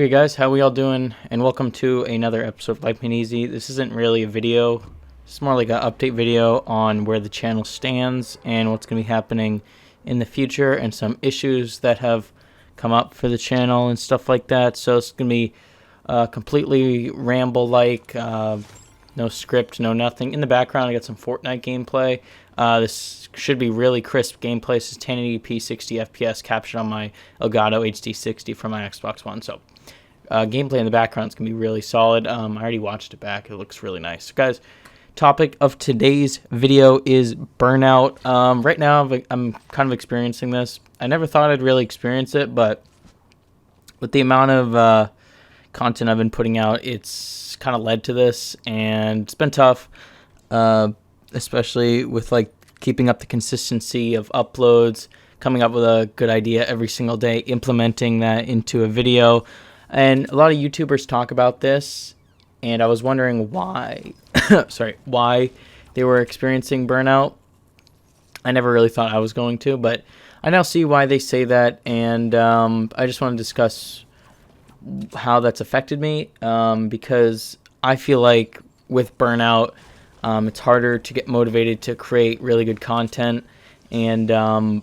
Okay guys, how we all doing? And welcome to another episode of Life Made Easy. This isn't really a video. It's more like an update video on where the channel stands and what's going to be happening in the future and some issues that have come up for the channel and stuff like that. So it's going to be completely ramble-like, no script, no nothing. In the background, I got some Fortnite gameplay. This should be really crisp gameplay. This is 1080p 60 FPS captured on my Elgato HD 60 from my Xbox One. So gameplay in the background is going to be really solid. I already watched it back. It looks really nice. So guys, topic of today's video is burnout. Right now, I'm kind of experiencing this. I never thought I'd really experience it, but with the amount of content I've been putting out, it's kind of led to this, and it's been tough, especially with like keeping up the consistency of uploads, coming up with a good idea every single day, implementing that into a video. And a lot of YouTubers talk about this, and I was wondering why, why they were experiencing burnout. I never really thought I was going to, but I now see why they say that, and I just want to discuss how that's affected me, because I feel like with burnout, it's harder to get motivated to create really good content, and I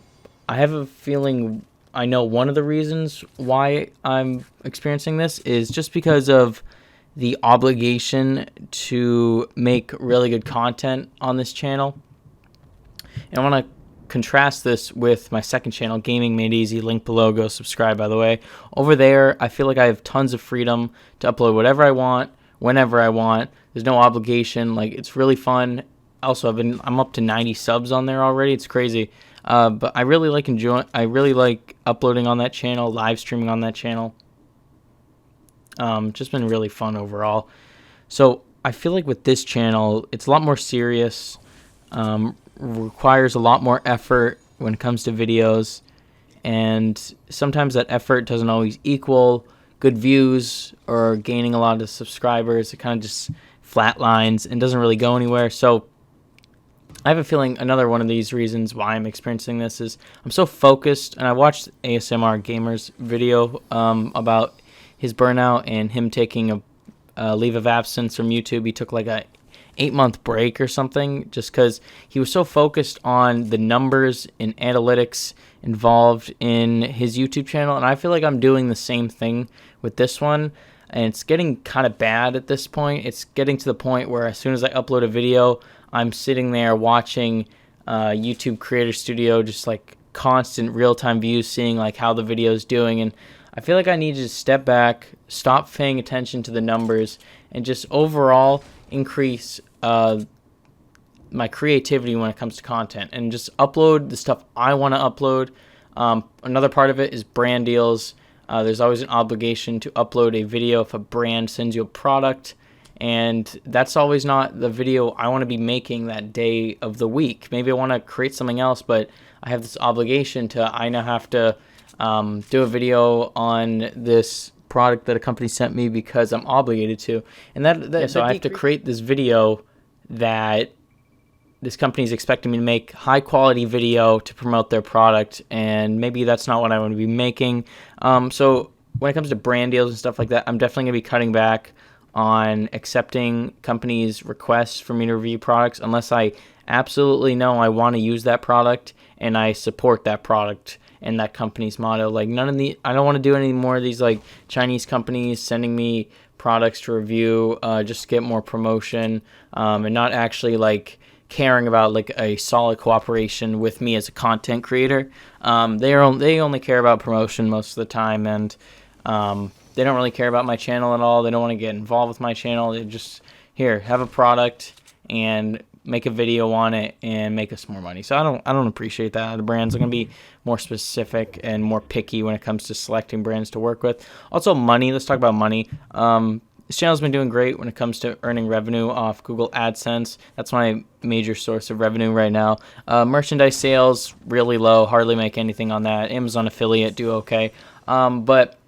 have a feeling I know one of the reasons why I'm experiencing this is just because of the obligation to make really good content on this channel. And I want to contrast this with my second channel, Gaming Made Easy. Link below. Go subscribe, by the way. Over there, I feel like I have tons of freedom to upload whatever I want, whenever I want. There's no obligation. Like, it's really fun. Also, I'm up to 90 subs on there already. It's crazy. But I really like uploading on that channel, live streaming on that channel. Just been really fun overall. So I feel like with this channel, it's a lot more serious. Requires a lot more effort when it comes to videos, and sometimes that effort doesn't always equal good views or gaining a lot of subscribers. It kind of just flatlines and doesn't really go anywhere. So I have a feeling another one of these reasons why I'm experiencing this is I'm so focused, and I watched ASMR Gamer's video about his burnout and him taking a leave of absence from YouTube. He took like a 8-month break or something, just because he was so focused on the numbers and analytics involved in his YouTube channel. And I feel like I'm doing the same thing with this one, and it's getting kind of bad at this point. It's getting to the point where as soon as I upload a video, I'm sitting there watching YouTube Creator Studio, just like constant real-time views, seeing like how the video is doing. And I feel like I need to step back, stop paying attention to the numbers, and just overall increase my creativity when it comes to content, and just upload the stuff I want to upload. Another part of it is brand deals. There's always an obligation to upload a video if a brand sends you a product, and that's always not the video I want to be making that day of the week. Maybe I want to create something else, but I have this obligation I now have to do a video on this product that a company sent me because I'm obligated to, and so I have to create this video that this company is expecting me to make, high quality video to promote their product, and maybe that's not what I want to be making. So when it comes to brand deals and stuff like that, I'm definitely gonna be cutting back on accepting companies' requests for me to review products unless I absolutely know I want to use that product and I support that product and that company's motto. Like, I don't want to do any more of these like Chinese companies sending me products to review just to get more promotion, and not actually like caring about like a solid cooperation with me as a content creator. They only care about promotion most of the time, and they don't really care about my channel at all. They don't want to get involved with my channel. They just, here, have a product and make a video on it and make us more money. So I don't appreciate that. The brands are going to be more specific and more picky when it comes to selecting brands to work with. Also, money. Let's talk about money. This channel's been doing great when it comes to earning revenue off Google AdSense. That's my major source of revenue right now. Merchandise sales, really low. Hardly make anything on that. Amazon affiliate, do okay. But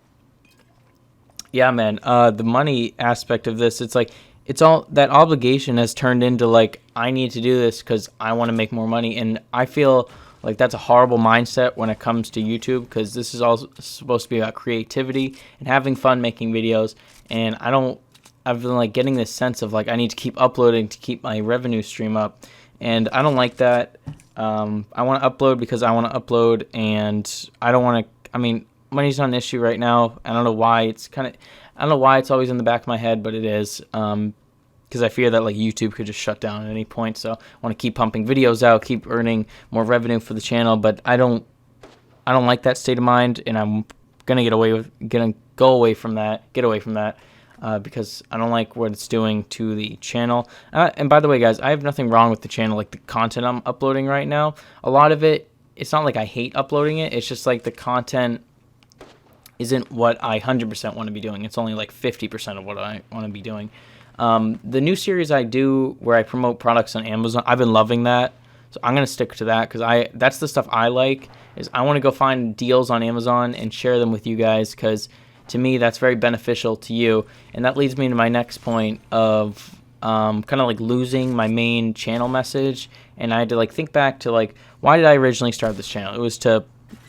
yeah, man, the money aspect of this, it's like, it's all that obligation has turned into like, I need to do this because I want to make more money. And I feel Like, that's a horrible mindset when it comes to YouTube, because this is all supposed to be about creativity and having fun making videos. And I've been like getting this sense of like I need to keep uploading to keep my revenue stream up, and I don't like that. I want to upload because I want to upload, and I don't want to. I mean, money's not an issue right now. I don't know why I don't know why it's always in the back of my head, but it is. Because I fear that like YouTube could just shut down at any point. So I want to keep pumping videos out, keep earning more revenue for the channel. But I don't like that state of mind, and I'm gonna go away from that, because I don't like what it's doing to the channel. And by the way, guys, I have nothing wrong with the channel. Like, the content I'm uploading right now, a lot of it, it's not like I hate uploading it. It's just like the content isn't what I 100% want to be doing. It's only like 50% of what I want to be doing. The new series I do where I promote products on Amazon, I've been loving that. So I'm going to stick to that, because that's the stuff I like. Is I want to go find deals on Amazon and share them with you guys, because to me that's very beneficial to you. And that leads me to my next point of kind of like losing my main channel message. And I had to like think back to like, why did I originally start this channel? It was to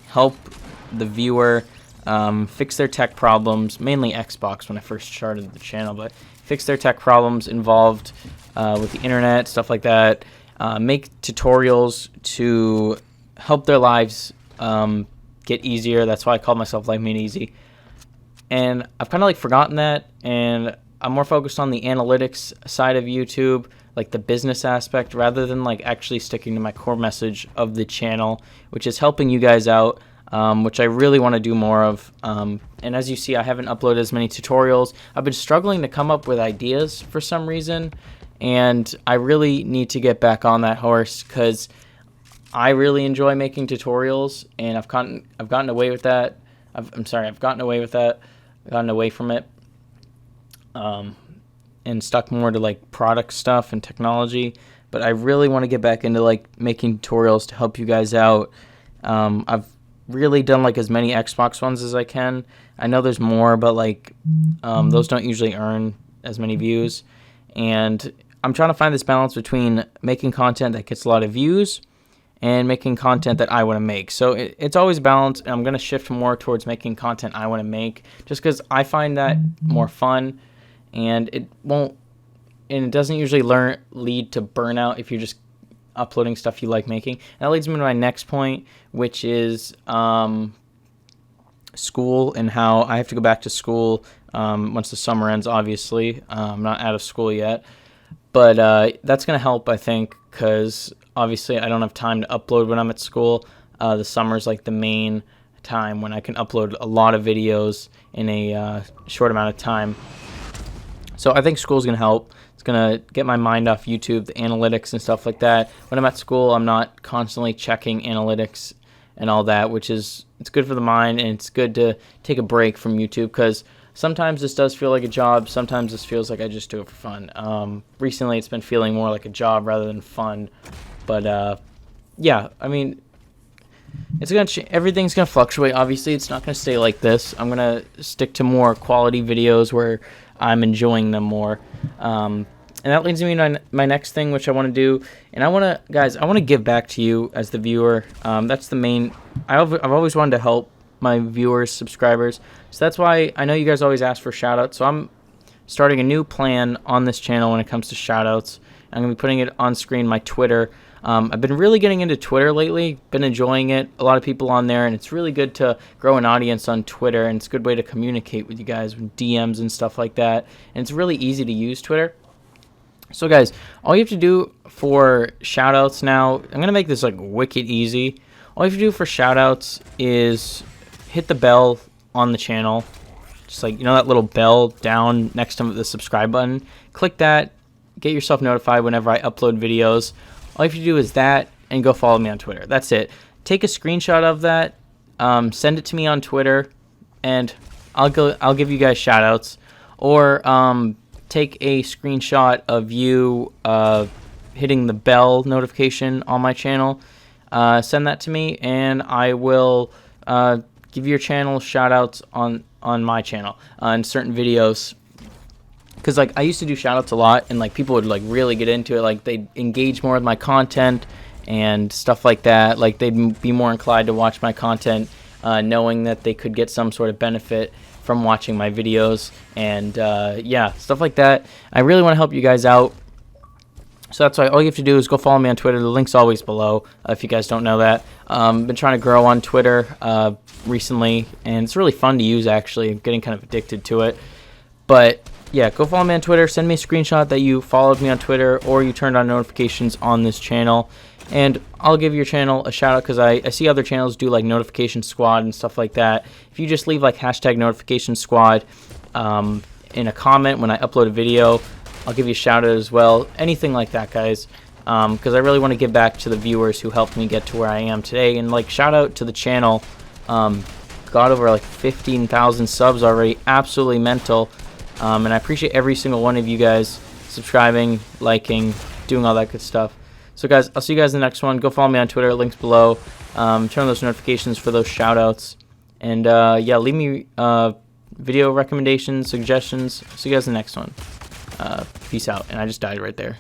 help the viewer fix their tech problems, mainly Xbox when I first started the channel, but fix their tech problems involved with the internet, stuff like that. Make tutorials to help their lives get easier. That's why I call myself Life Made Easy. And I've kind of like forgotten that, and I'm more focused on the analytics side of YouTube, like the business aspect, rather than like actually sticking to my core message of the channel, which is helping you guys out, which I really want to do more of. And as you see, I haven't uploaded as many tutorials. I've been struggling to come up with ideas for some reason, and I really need to get back on that horse, because I really enjoy making tutorials, and I've gotten away with that. I've gotten away from it, and stuck more to like product stuff and technology. But I really want to get back into like making tutorials to help you guys out. I've really done like as many Xbox ones as I can. I know there's more, but like those don't usually earn as many views, and I'm trying to find this balance between making content that gets a lot of views and making content that I want to make. So it's always balanced, and I'm going to shift more towards making content I want to make, just because I find that more fun, and it doesn't usually lead to burnout if you're just uploading stuff you like making. And that leads me to my next point, which is school, and how I have to go back to school once the summer ends, obviously. I'm not out of school yet, but that's going to help, I think, because obviously I don't have time to upload when I'm at school. The summer's like the main time when I can upload a lot of videos in a short amount of time. So I think school's going to help. It's going to get my mind off YouTube, the analytics and stuff like that. When I'm at school, I'm not constantly checking analytics and all that, it's good for the mind, and it's good to take a break from YouTube, because sometimes this does feel like a job. Sometimes this feels like I just do it for fun. Recently, it's been feeling more like a job rather than fun. But yeah, I mean, everything's gonna fluctuate. Obviously, it's not gonna stay like this. I'm gonna stick to more quality videos where I'm enjoying them more. And that leads me to my next thing, which I want to do. And I want to give back to you as the viewer. That's the main. I've always wanted to help my viewers, subscribers. So that's why I know you guys always ask for shoutouts. So I'm starting a new plan on this channel when it comes to shoutouts. I'm going to be putting it on screen, my Twitter. I've been really getting into Twitter lately, been enjoying it. A lot of people on there, and it's really good to grow an audience on Twitter, and it's a good way to communicate with you guys with DMs and stuff like that. And it's really easy to use Twitter. So guys, all you have to do for shoutouts now, I'm going to make this like wicked easy. All you have to do for shoutouts is hit the bell on the channel. Just like, that little bell down next to the subscribe button. Click that, get yourself notified whenever I upload videos. All you have to do is that, and go follow me on Twitter. That's it. Take a screenshot of that, send it to me on Twitter, and I'll give you guys shoutouts. Or take a screenshot of you hitting the bell notification on my channel. Send that to me, and I will give your channel shoutouts on my channel in certain videos. Because I used to do shoutouts a lot, and people would really get into it. They'd engage more with my content, and stuff like that. Like, they'd be more inclined to watch my content, knowing that they could get some sort of benefit from watching my videos, and yeah, stuff like that. I really want to help you guys out. So that's why all you have to do is go follow me on Twitter. The link's always below, if you guys don't know that. Been trying to grow on Twitter recently, and it's really fun to use, actually. I'm getting kind of addicted to it. But yeah, go follow me on Twitter. Send me a screenshot that you followed me on Twitter or you turned on notifications on this channel, and I'll give your channel a shout out, because I see other channels do like notification squad and stuff like that. If you just leave like hashtag notification squad in a comment when I upload a video, I'll give you a shout out as well. Anything like that, guys, because I really want to give back to the viewers who helped me get to where I am today. And like, shout out to the channel. Got over like 15,000 subs already. Absolutely mental. And I appreciate every single one of you guys subscribing, liking, doing all that good stuff. So guys, I'll see you guys in the next one. Go follow me on Twitter, links below. Turn on those notifications for those shout outs. And yeah, leave me video recommendations, suggestions. See you guys in the next one. Peace out. And I just died right there.